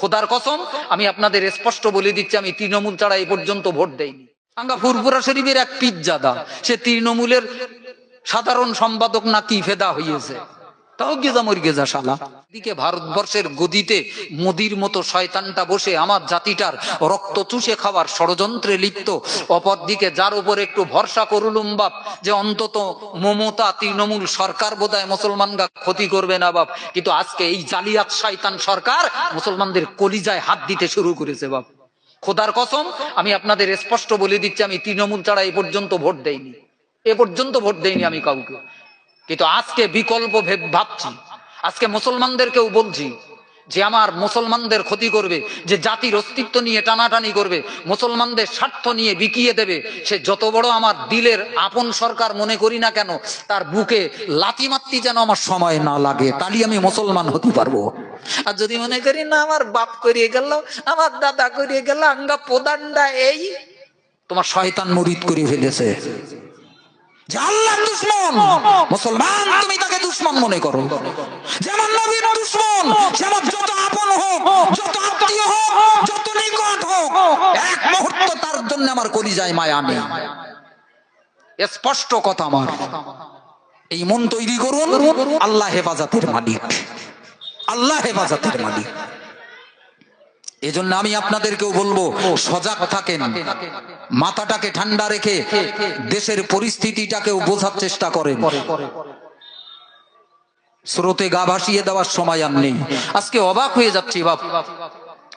খোদার কসম আমি আপনাদের স্পষ্ট বলে দিচ্ছি, আমি তৃণমূল ছাড়া এই পর্যন্ত ভোট দেইনি। আঙ্গা ফুরপুরা শরীফের এক পিজ্জাদা, সে তৃণমূলের সাধারণ সম্পাদক না কি ফেদা হইয়েছে, তাও গেজা মর গেজা শালা। দিকে ভারতবর্ষের গদিতে মোদির মতো শয়তানটা বসে আমার জাতিটার রক্ত চুষে খাবার ষড়যন্ত্রে লিপ্ত। অপরদিকে যার উপর একটু ভরসা করলুম বাপ, যে অন্তত মমতা তৃণমূল সরকার বোধহয় মুসলমানরা ক্ষতি করবে না বাপ, কিন্তু আজকে এই জালিয়াত শয়তান সরকার মুসলমানদের কলিজায় হাত দিতে শুরু করেছে বাপ। খোদার কসম আমি আপনাদের স্পষ্ট বলে দিচ্ছি, আমি তৃণমূল ছাড়া এই পর্যন্ত ভোট দেইনি, এ পর্যন্ত ভোট দেইনি আমি কাউকে। কিন্তু আজকে বিকল্প ভাবছি, আজকে মুসলমানদেরকেও বলছি যে আমার মুসলমানদের ক্ষতি করবে, যে জাতির অস্তিত্ব নিয়ে টানাটানি করবে, মুসলমানদের স্বার্থ নিয়ে বিকিয়ে দেবে, সে যত বড় আমার দিলের আপন সরকার মনে করি না কেন, তার বুকে লাথি মারতে যেন আমার সময় না লাগে, তাহলে আমি মুসলমান হতে পারবো। আর যদি মনে করি না আমার বাপ করিয়ে গেল, আমার দাদা করিয়ে গেল, আঙ্গা প্রধানটা এই, তোমার শয়তান মুরিদ করে ফেলেছে। যে আল্লাহ দুশমন মুসলমান, তুমি তাকে দুশমন মনে করো। যেমন নবীর দুশমন, যেমন যত আপন হোক, যত আত্মীয় হোক, যত নিকট হোক, এক মুহূর্ত তার জন্য আমার কলিজায় মায়া নেই। স্পষ্ট কথা আমার। এই মন তৈরি করুন, আল্লাহ হেফাজতের মালিক, আল্লাহ হেফাজতের মালিক। এজন্য আমি আপনাদেরকেও বলবো, সজাগ থাকেন, মাথাটাকে ঠান্ডা রেখে দেশের পরিস্থিতিটাকেও বোঝার চেষ্টা করেন। স্রোতে গা ভাসিয়ে দেওয়ার সময় আর নেই। আজকে অবাক হয়ে যাচ্ছি বাপ,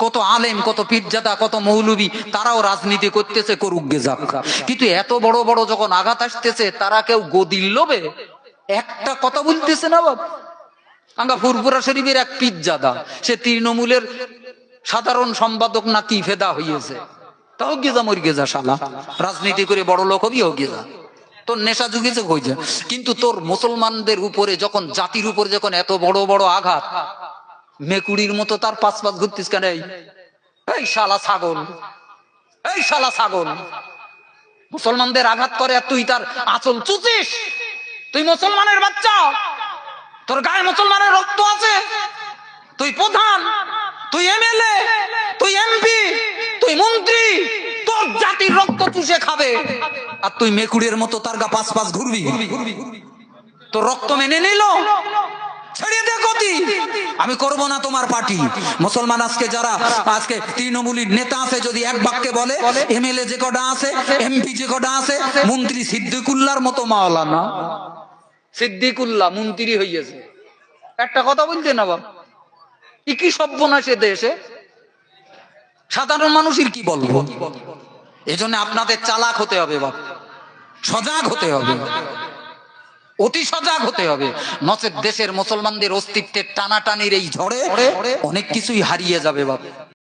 কত আলেম, কত পীরজাদা, কত মৌলবী, তারাও রাজনীতি করতেছে, করুক গে যাক, কিন্তু এত বড় বড় যখন আঘাত আসতেছে তারা কেউ গদির লোভে একটা কথা বলতেছে না বাপ। আঙ্গা ফুরপুরা শরীফের এক পীরজাদা, সে তৃণমূলের সাধারণ সম্পাদক না কি ফেদা হইয়েছে, তাও গেজা মর গেজা শালা। রাজনীতি করে বড় লোক হবি, হোক গেজা, তোর নেশা যুগেছে হয়ে যায়। কিন্তু তোর মুসলমানদের উপরে যখন, জাতির উপরে যখন এত বড় বড় আঘাত, মেকুড়ির মতো তার পাঁচ পাঁচ ঘুরতিস কেন? এই শালা ছাগল, এই শালা ছাগল, মুসলমানদের আঘাত করে আর তুই তার আঁচল চুচিস। তুই মুসলমানের বাচ্চা, তোর গায়ে মুসলমানের রক্ত আছে, তুই প্রধান, তুই এমএলএ, তুই এমপি, তুই মন্ত্রী, তোর জাতির রক্ত চুষে খাবে আর তুই মেকুড়ের মতো তার গা পাঁচ পাঁচ ঘুরবি। তোর রক্ত মেনে নিল, ছেড়ে দে গতি, আমি করব না তোমার পার্টি। মুসলমান আজকে যারা আজকে তৃণমূলীর নেতা আছে, যদি এক বাক্যে বলে, এমএলএ যে কটা আছে, এমপি যে কটা আছে, মন্ত্রী সিদ্দিকুল্লাহর মতো মাওলানা সিদ্দিকুল্লাহ মন্ত্রী হইয়াছে, একটা কথা বলতে না বাবা, কি সর্বনাশে দেশে সাধারণ মানুষের কি বলবো। এজন্য আপনাদের চালাক হতে হবে বাপ, সজাগ হতে হবে, অতি সজাগ হতে হবে, নচেত দেশের মুসলমানদের অস্তিত্বের টানাটানির এই ঝড়ে অনেক কিছুই হারিয়ে যাবে বাপ।